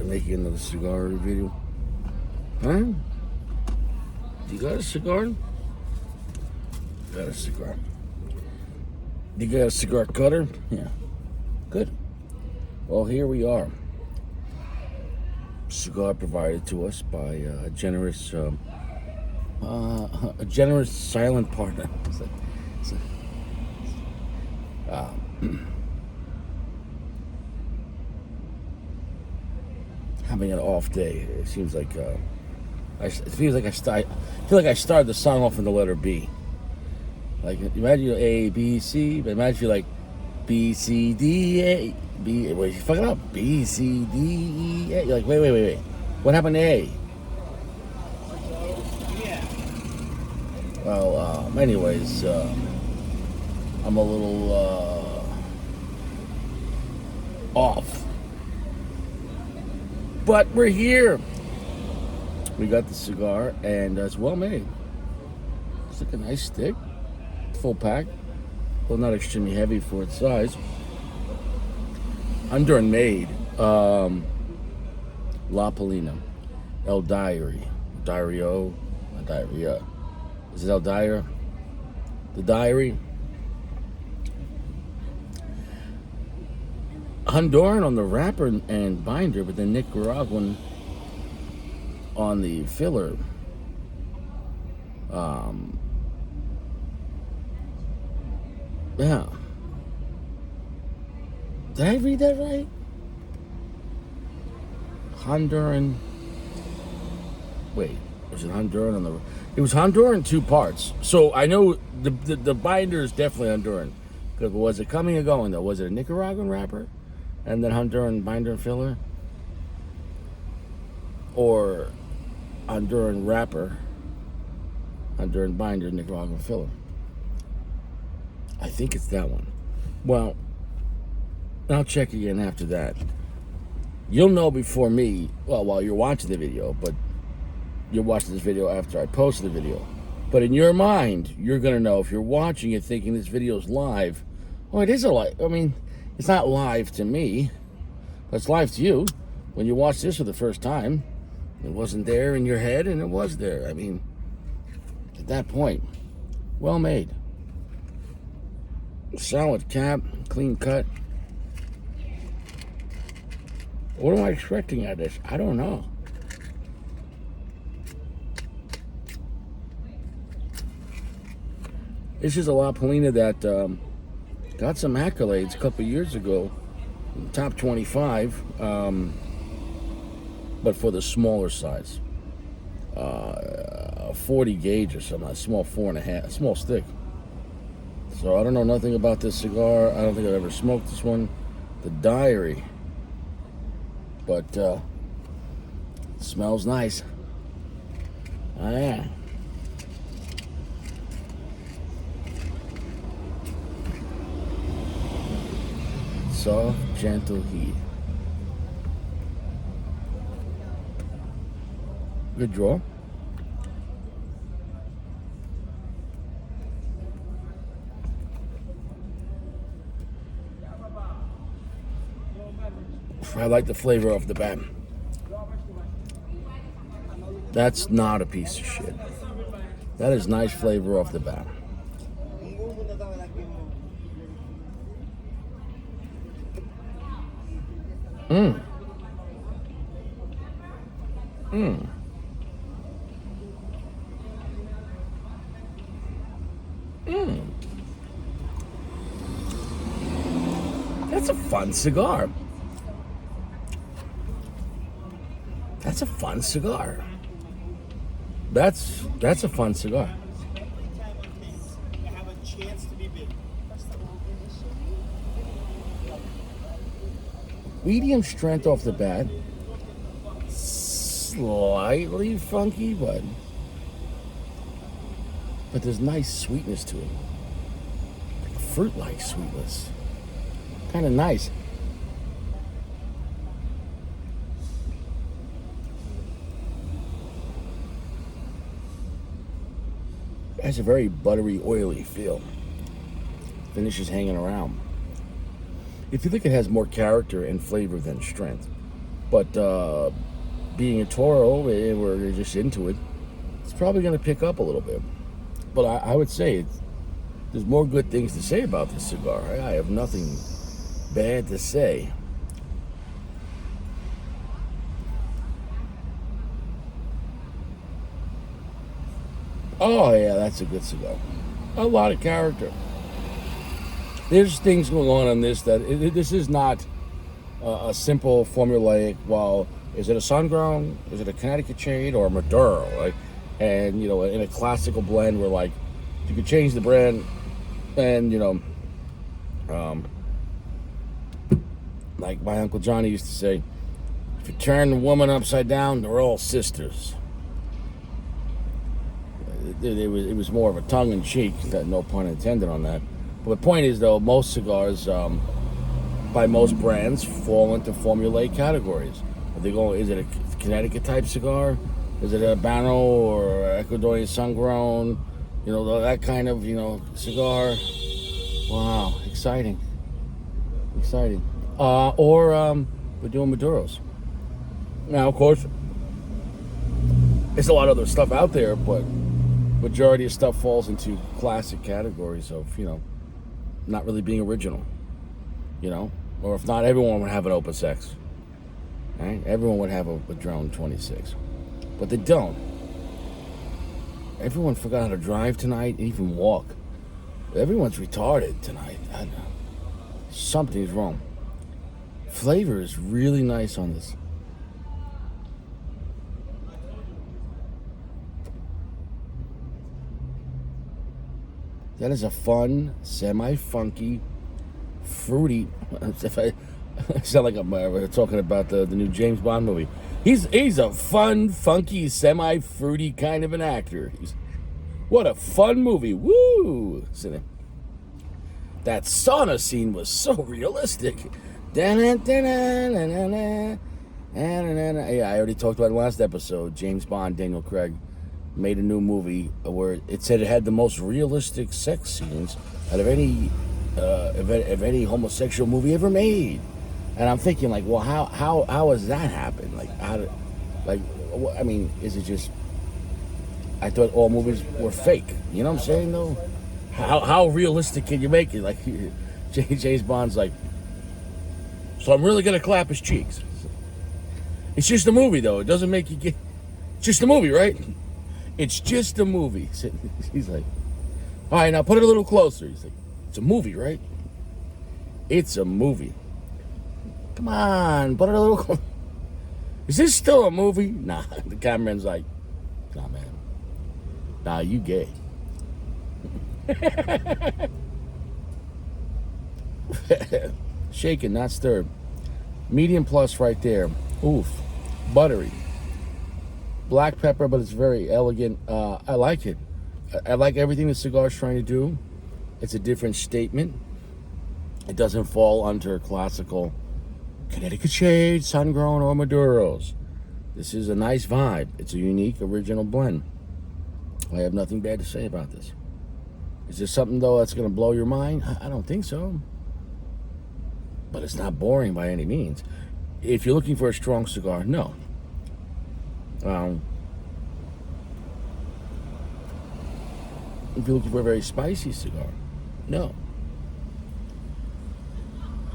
making another cigar review. Huh? You got a cigar? Got a cigar. You got a cigar cutter? Yeah. Good. Well, here we are. Cigar provided to us by a generous silent partner. Having an off day. It seems like I feel like I started the song off in the letter B. Like imagine you're A B C, but imagine you're like B C D A B. Wait, you fucking up. B C D E A. You're like wait. What happened to A? Well, anyways, I'm a little off. But we're here. We got the cigar, and it's well made. It's like a nice stick, full pack, well, not extremely heavy for its size. Honduran made. La Palina El Diario, Diarrhea. Is it El Diario? The Diary. Honduran on the wrapper and binder, but then Nicaraguan on the filler. Yeah. Did I read that right? Honduran. Wait, was it Honduran on the? It was Honduran 2 parts. So I know the binder is definitely Honduran. Because was it coming or going though? Was it a Nicaraguan wrapper? And then Honduran binder and filler? Or Honduran wrapper, Honduran binder, Nicaraguan filler? I think it's that one. Well, I'll check again after that. You'll know before me, well, while you're watching the video, but you're watching this video after I post the video. But in your mind, you're going to know if you're watching it thinking this video is live. Oh, it is a live. I mean, it's not live to me, but it's live to you. When you watch this for the first time, it wasn't there in your head, and it was there. I mean, at that point, well made. Solid cap, clean cut. What am I expecting out of this? I don't know. This is a La Palina that got some accolades a couple years ago, top 25, but for the smaller size, 40 gauge or something, a small 4.5, small stick. So I don't know nothing about this cigar. I don't think I've ever smoked this one, the Diary, but it smells nice. Oh yeah. Soft, gentle heat. Good draw. I like the flavor off the bat. That's not a piece of shit. That is nice flavor off the bat. That's a fun cigar. That's a fun cigar. That's a fun cigar. Medium strength off the bat. Slightly funky, but there's nice sweetness to it. Like fruit-like sweetness. Kind of nice. It has a very buttery, oily feel. Finish is hanging around. If you think it has more character and flavor than strength, But being a Toro, and we're just into it, it's probably going to pick up a little bit. But I would say there's more good things to say about this cigar. I have nothing bad to say. Oh, yeah, that's a good cigar. A lot of character. There's things going on this that this is not a simple formulaic. Well, is it a sun-grown? Is it a Connecticut shade or a Maduro? Like, and in a classical blend, where like you could change the brand, and like my Uncle Johnny used to say, if you turn the woman upside down, they're all sisters. It was more of a tongue-in-cheek, no pun intended on that. But the point is, though, most cigars, by most brands, fall into formulaic categories. Is it a Connecticut type cigar? Is it a Habano or Ecuadorian sun-grown? That kind of, cigar. Wow, exciting. Or we're doing Maduros. Now, of course, there's a lot of other stuff out there, but majority of stuff falls into classic categories of, not really being original, or if not, everyone would have an open sex, right? Everyone would have a Padron 26, but they don't. Everyone forgot how to drive tonight, even walk. Everyone's retarded tonight. I don't know. Something's wrong. Flavor is really nice on this. That is a fun, semi-funky, fruity. If I sound like I'm talking about the new James Bond movie. He's a fun, funky, semi-fruity kind of an actor. What a fun movie! Woo! That sauna scene was so realistic. Yeah, I already talked about it last episode. James Bond, Daniel Craig, made a new movie where it said it had the most realistic sex scenes out of any homosexual movie ever made. And I'm thinking, like, well, how has that happened? Is it just? I thought all movies were fake. You know what I'm saying, though? How realistic can you make it? Like, James Bond's like, so I'm really gonna clap his cheeks. It's just a movie, though. It doesn't make you get. It's just a movie, right? It's just a movie. He's like, all right, now put it a little closer. He's like, it's a movie, right? It's a movie. Come on, put it a little closer. Is this still a movie? Nah, the cameraman's like, nah, man. Nah, you gay. Shaken, not stirred. Medium plus right there. Oof. Buttery. Black pepper, but it's very elegant. I like it. I like everything the cigar's trying to do. It's a different statement. It doesn't fall under classical Connecticut shade, sun-grown, or Maduros. This is a nice vibe. It's a unique, original blend. I have nothing bad to say about this. Is there something, though, that's going to blow your mind? I don't think so. But it's not boring by any means. If you're looking for a strong cigar, no. If you're looking for a very spicy cigar, no.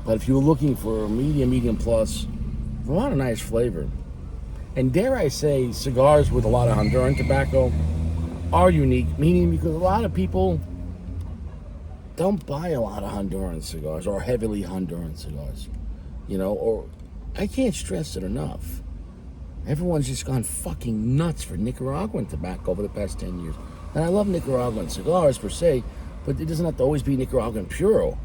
But if you're looking for a medium plus, a lot of nice flavor. And dare I say, cigars with a lot of Honduran tobacco are unique, meaning because a lot of people don't buy a lot of Honduran cigars or heavily Honduran cigars. Or I can't stress it enough. Everyone's just gone fucking nuts for Nicaraguan tobacco over the past 10 years. And I love Nicaraguan cigars per se, but it doesn't have to always be Nicaraguan Puro.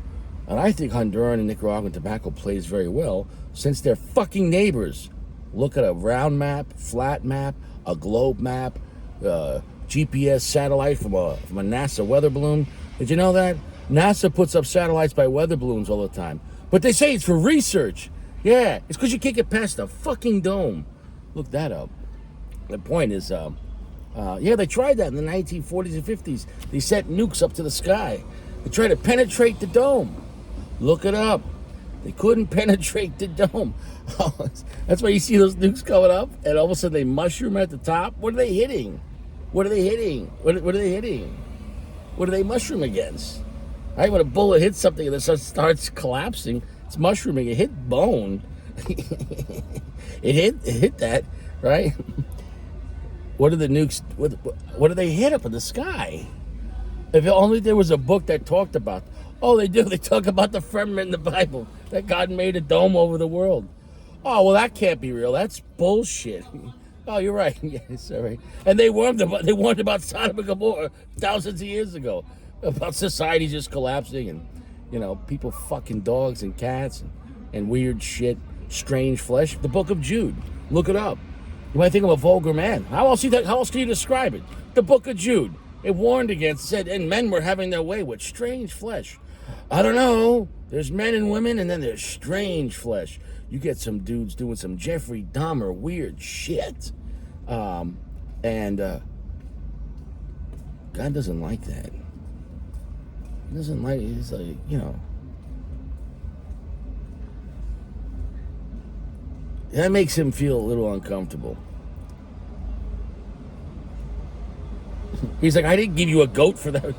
And I think Honduran and Nicaraguan tobacco plays very well since they're fucking neighbors. Look at a round map, flat map, a globe map, GPS satellite from a NASA weather balloon. Did you know that? NASA puts up satellites by weather balloons all the time. But they say it's for research. Yeah, it's because you can't get past the fucking dome. Look that up. The point is, they tried that in the 1940s and 50s. They sent nukes up to the sky. They tried to penetrate the dome. Look it up. They couldn't penetrate the dome. That's why you see those nukes coming up, and all of a sudden they mushroom at the top. What are they hitting? What are they hitting? What are they hitting? What do they mushroom against? Right? When a bullet hits something and it starts collapsing, it's mushrooming. It hit bone. It hit that, right? What are the nukes? What do they hit up in the sky? If only there was a book that talked about. Oh, they do. They talk about the firmament in the Bible that God made a dome over the world. Oh, well, that can't be real. That's bullshit. Oh, you're right. Yes, all right. And they warned about Sodom and Gomorrah thousands of years ago, about society just collapsing and people fucking dogs and cats and weird shit, strange flesh. The Book of Jude. Look it up. You might think I'm a vulgar man. How else can you describe it? The Book of Jude. It warned against, said, and men were having their way with strange flesh. I don't know. There's men and women, and then there's strange flesh. You get some dudes doing some Jeffrey Dahmer weird shit. And God doesn't like that. He doesn't like it. He's like, that makes him feel a little uncomfortable. He's like, I didn't give you a goat for that.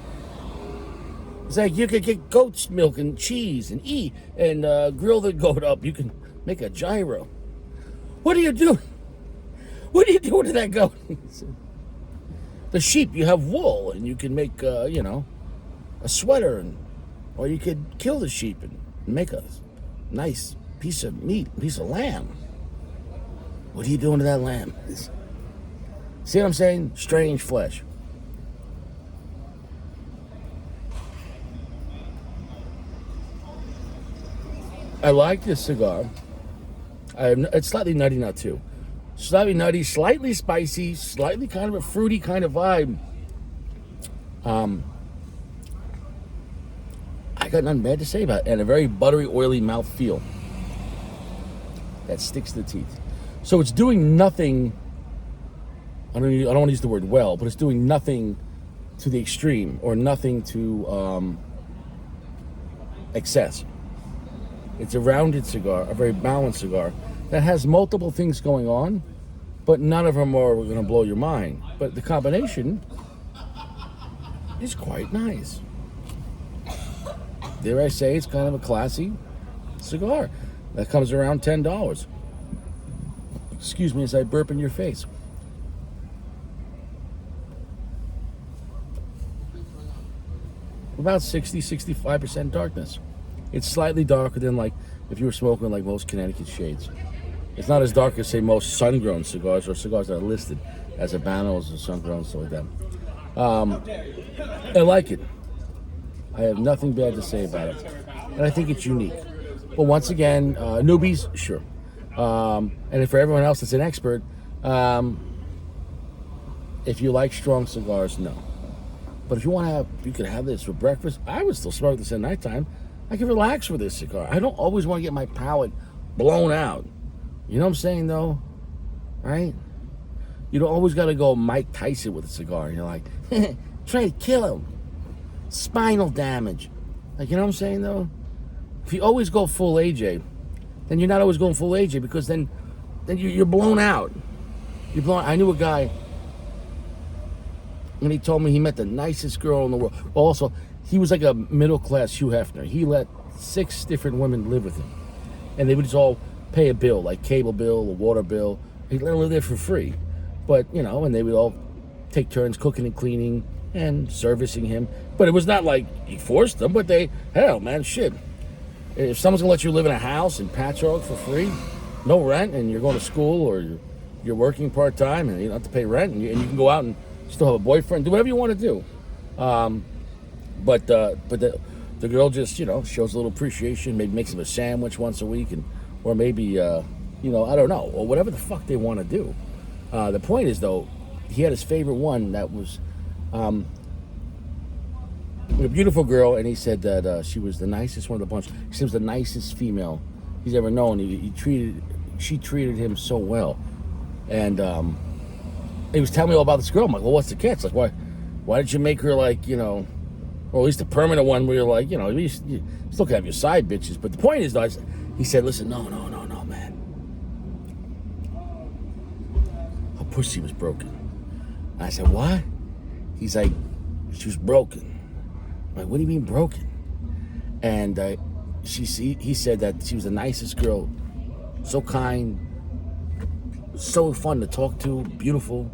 He's like, you could get goat's milk and cheese and eat and grill the goat up. You can make a gyro. What are you doing? What are you doing to that goat? The sheep, you have wool and you can make, a sweater, or you could kill the sheep and make a nice piece of meat, piece of lamb. What are you doing to that lamb? See what I'm saying? Strange flesh. I like this cigar. It's slightly nutty now too. Slightly nutty, slightly spicy, slightly kind of a fruity kind of vibe. I got nothing bad to say about it. And a very buttery, oily mouth feel that sticks to the teeth. So it's doing nothing. I don't want to use the word well, but it's doing nothing to the extreme or nothing to excess. It's a rounded cigar, a very balanced cigar that has multiple things going on, but none of them are going to blow your mind. But the combination is quite nice. Dare I say, it's kind of a classy cigar that comes around $10. Excuse me as I burp in your face. About 60-65% darkness. It's slightly darker than like if you were smoking like most Connecticut shades. It's not as dark as say most sun-grown cigars or cigars that are listed as Habanos or sun-grown, stuff like that. I like it. I have nothing bad to say about it, and I think it's unique. But once again, newbies, sure, and for everyone else that's an expert, if you like strong cigars, no. But if you you could have this for breakfast. I would still smoke this at nighttime. I can relax with this cigar. I don't always want to get my palate blown out. You know what I'm saying, though? Right? You don't always got to go Mike Tyson with a cigar. You're like, try to kill him. Spinal damage. Like, you know what I'm saying, though? If you always go full AJ, then you're not always going full AJ because then you're blown out. You're blown. I knew a guy, and he told me he met the nicest girl in the world. Also, he was like a middle-class Hugh Hefner. He let 6 different women live with him. And they would just all pay a bill, like cable bill, a water bill. He let them live there for free. But, and they would all take turns cooking and cleaning and servicing him. But it was not like he forced them, but hell, man, shit. If someone's going to let you live in a house in Patchogue for free, no rent, and you're going to school or you're working part-time and you don't have to pay rent, and you can go out and still have a boyfriend, do whatever you want to do. But the girl just, shows a little appreciation, maybe makes him a sandwich once a week, or maybe, I don't know, or whatever the fuck they want to do. The point is, though, he had his favorite one that was a beautiful girl, and he said that she was the nicest one of the bunch. She was the nicest female he's ever known. She treated him so well. And he was telling me all about this girl. I'm like, well, what's the catch? Like, why did you make her like, or at least a permanent one where you're like, you still can have your side bitches. But the point is, though, he said, listen, no, man. Her pussy was broken. I said, what? He's like, she was broken. I'm like, what do you mean broken? And he said that she was the nicest girl, so kind, so fun to talk to, beautiful,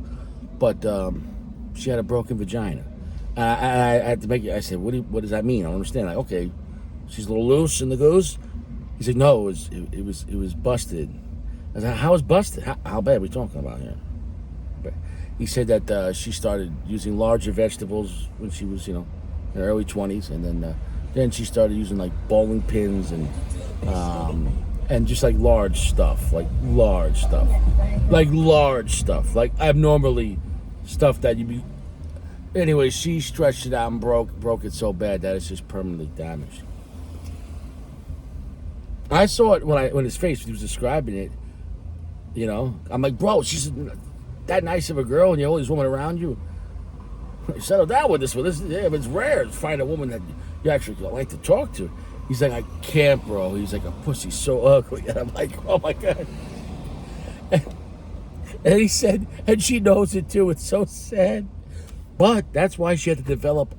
but she had a broken vagina. I had to make it. I said, what does that mean? I don't understand. Like, okay, she's a little loose in the goose. He said, no, it was busted. I said, how was busted? How bad are we talking about here? But he said that she started using larger vegetables when she was, in her early 20s, and then she started using like bowling pins and just like large stuff, like abnormally stuff that you'd be. Anyway, she stretched it out and broke it so bad that it's just permanently damaged. I saw it when his face, he was describing it. I'm like, bro, she's that nice of a girl, and you have all these women around you. Settle down with this one. Yeah, but it's rare to find a woman that you actually like to talk to. He's like, I can't, bro. He's like, her pussy's so ugly. And I'm like, oh my God. And he said, and she knows it too. It's so sad. But that's why she had to develop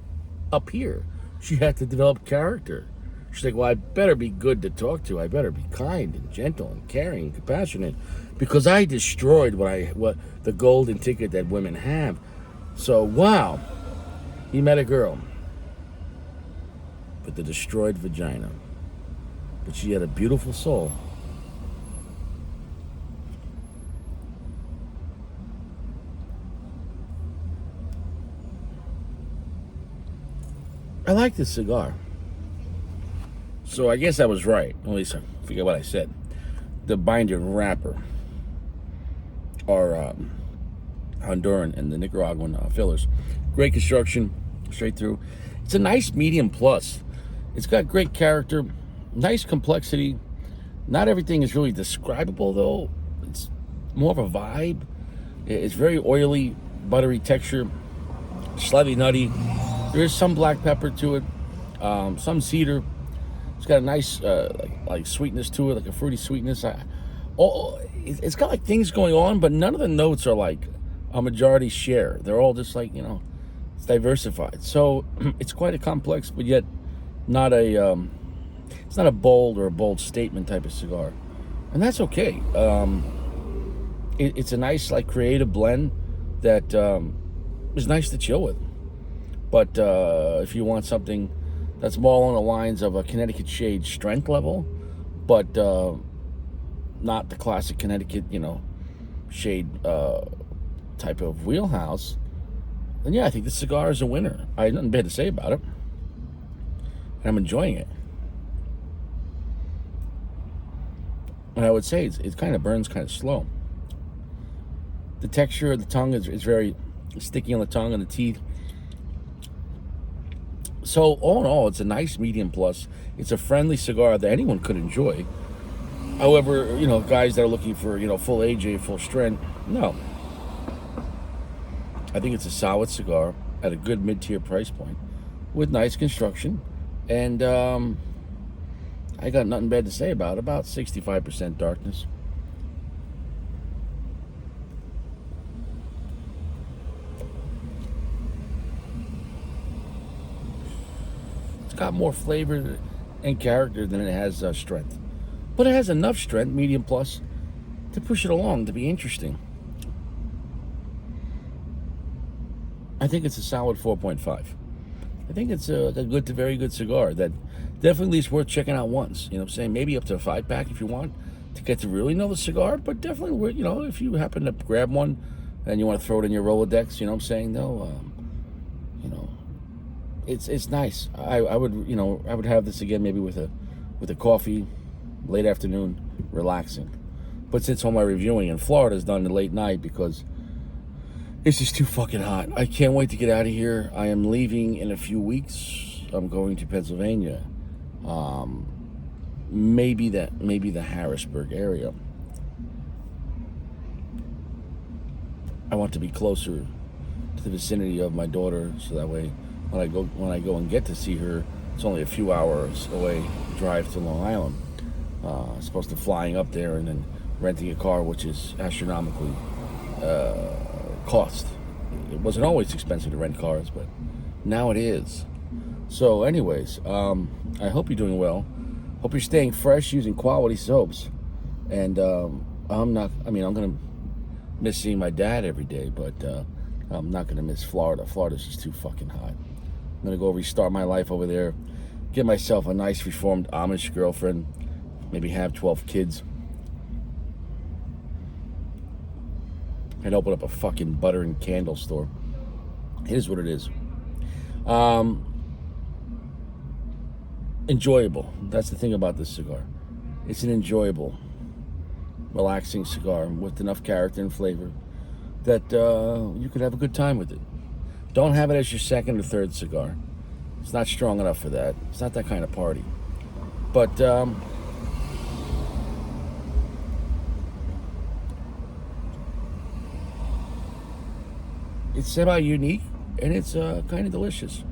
up here. She had to develop character. She's like, well, I better be good to talk to. I better be kind and gentle and caring and compassionate, because I destroyed what the golden ticket that women have. So, wow, he met a girl with a destroyed vagina, but she had a beautiful soul. I like this cigar. So I guess I was right. At least I forget what I said. The binder and wrapper are Honduran and the Nicaraguan fillers. Great construction, straight through. It's a nice medium plus. It's got great character, nice complexity. Not everything is really describable, though. It's more of a vibe. It's very oily, buttery texture, slightly nutty. There is some black pepper to it, some cedar. It's got a nice like sweetness to it, like a fruity sweetness. It's got like things going on, but none of the notes are like a majority share. They're all just like, it's diversified. So it's quite a complex, but yet not it's not a bold or a bold statement type of cigar. And that's okay. It's a nice, like, creative blend that is nice to chill with. But if you want something that's more along the lines of a Connecticut shade strength level, but not the classic Connecticut, shade type of wheelhouse, then yeah, I think this cigar is a winner. I have nothing bad to say about it. And I'm enjoying it. And I would say it kind of burns kind of slow. The texture of the tongue is very sticky on the tongue and the teeth. So all in all, it's a nice medium plus. It's a friendly cigar that anyone could enjoy. However, guys that are looking for, full AJ, full strength, no. I think it's a solid cigar at a good mid-tier price point with nice construction. And I got nothing bad to say about it. About 65% darkness. It's got more flavor and character than it has strength. But it has enough strength, medium plus, to push it along, to be interesting. I think it's a solid 4.5. I think it's a good to very good cigar that definitely is worth checking out once. You know what I'm saying? Maybe up to a 5-pack if you want to get to really know the cigar, but definitely, if you happen to grab one and you want to throw it in your Rolodex, you know what I'm saying? No, it's nice. I would have this again maybe with a coffee, late afternoon, relaxing. But since all my reviewing in Florida is done at late night because it's just too fucking hot. I can't wait to get out of here. I am leaving in a few weeks. I'm going to Pennsylvania. Maybe the Harrisburg area. I want to be closer to the vicinity of my daughter, so that way when I go and get to see her. It's only a few hours away drive to Long Island. As opposed to flying up there and then renting a car, which is astronomically cost. It wasn't always expensive to rent cars, but now it is. So, anyways, I hope you're doing well. Hope you're staying fresh using quality soaps. And I'm gonna miss seeing my dad every day, but I'm not gonna miss Florida. Florida's just too fucking hot. I'm gonna go restart my life over there, get myself a nice reformed Amish girlfriend, maybe have 12 kids, and open up a fucking butter and candle store. It is what it is. Enjoyable. That's the thing about this cigar. It's an enjoyable, relaxing cigar with enough character and flavor that you could have a good time with it. Don't have it as your second or third cigar. It's not strong enough for that. It's not that kind of party. But it's semi-unique and it's kind of delicious.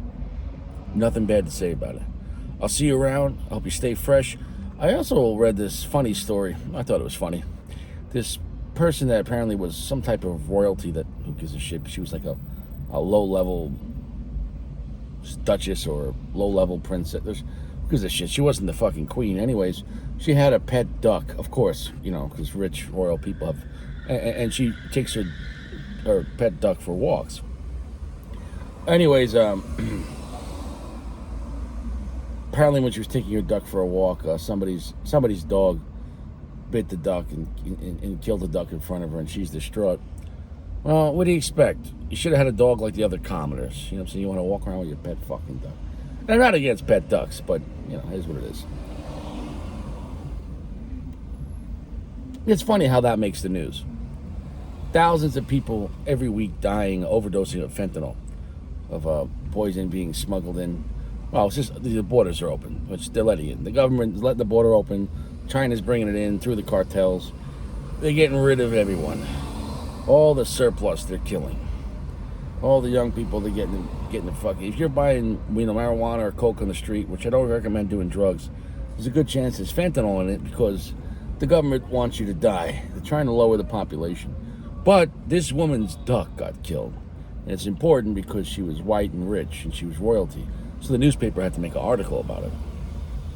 Nothing bad to say about it. I'll see you around. I hope you stay fresh. I also read this funny story. I thought it was funny. This person that apparently was some type of royalty that, who gives a shit, she was like a low-level duchess or low-level princess. Who gives a shit? She wasn't the fucking queen. Anyways, she had a pet duck, of course, because rich royal people have, and she takes her pet duck for walks. Anyways, apparently when she was taking her duck for a walk, somebody's dog bit the duck and killed the duck in front of her, and she's distraught. Well, what do you expect? You should have had a dog like the other commoners. You know what I'm saying? You want to walk around with your pet fucking duck. And I'm not against pet ducks, but, it is what it is. It's funny how that makes the news. Thousands of people every week dying, overdosing of fentanyl, of poison being smuggled in. Well, it's just the borders are open, which they're letting in. The government is letting the border open. China's bringing it in through the cartels. They're getting rid of everyone. All the surplus they're killing. All the young people they're getting the fucking. If you're buying marijuana or coke on the street, which I don't recommend doing drugs, there's a good chance there's fentanyl in it because the government wants you to die. They're trying to lower the population. But this woman's duck got killed. And it's important because she was white and rich and she was royalty. So the newspaper had to make an article about it.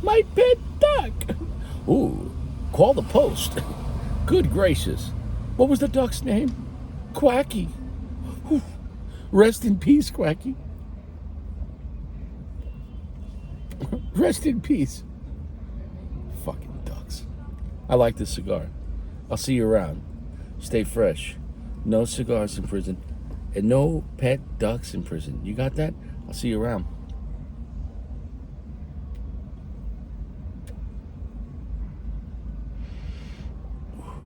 My pet duck! Ooh, call the Post. Good gracious. What was the duck's name? Quacky. Ooh, rest in peace, Quacky. Rest in peace. Fucking ducks. I like this cigar. I'll see you around. Stay fresh. No cigars in prison. And no pet ducks in prison. You got that? I'll see you around.